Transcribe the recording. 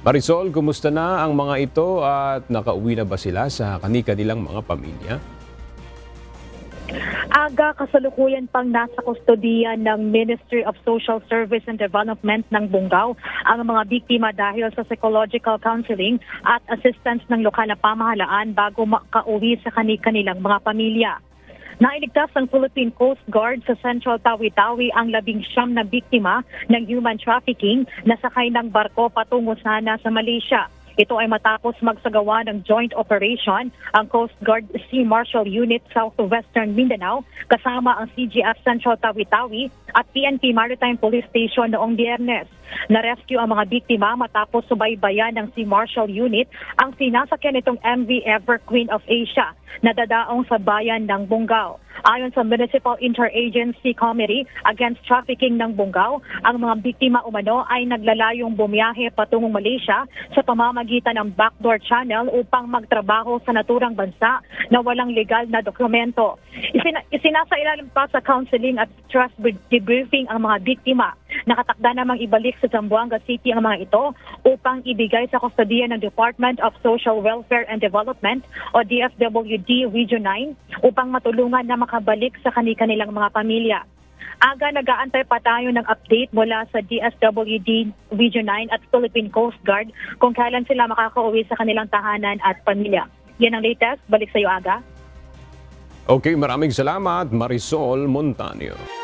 Marisol, kumusta na ang mga ito at nakauwi na ba sila sa kani-kanilang mga pamilya? Aga kasalukuyan pang nasa kustodiya ng Ministry of Social Service and Development ng Bungaw ang mga biktima dahil sa psychological counseling at assistance ng lokal na pamahalaan bago makauwi sa kani-kanilang mga pamilya. Nailigtas ng Philippine Coast Guard sa Central Tawi-Tawi ang 19 na biktima ng human trafficking na sakay ng barko patungo sana sa Malaysia. Ito ay matapos magsagawa ng joint operation ang Coast Guard Sea Marshal Unit Southwestern Mindanao kasama ang CGF Central Tawi-Tawi at PNP Maritime Police Station noong Biyernes. Na-rescue ang mga biktima matapos subaybayan ng Sea Marshal Unit ang sinasakyan nitong MV Ever Queen of Asia na dadaong sa bayan ng Bungaw. Ayon sa Municipal Interagency Committee Against Trafficking ng Bungaw, ang mga biktima umano ay naglalayong bumiyahe patungong Malaysia sa pamamagitan ng backdoor channel upang magtrabaho sa naturang bansa na walang legal na dokumento. Isinasailalim pa sa counseling at stress debriefing ang mga biktima. Nakatakda namang ibalik sa Zamboanga City ang mga ito upang ibigay sa kustodiya ng Department of Social Welfare and Development o DFWD Region 9 upang matulungan na makabalik sa kani-kanilang mga pamilya. Aga nag-aantay pa tayo ng update mula sa DSWD Region 9 at Philippine Coast Guard kung kailan sila makakauwi sa kanilang tahanan at pamilya. Yan ang latest. Balik sa iyo, Aga. Okay, maraming salamat, Marisol Montaño.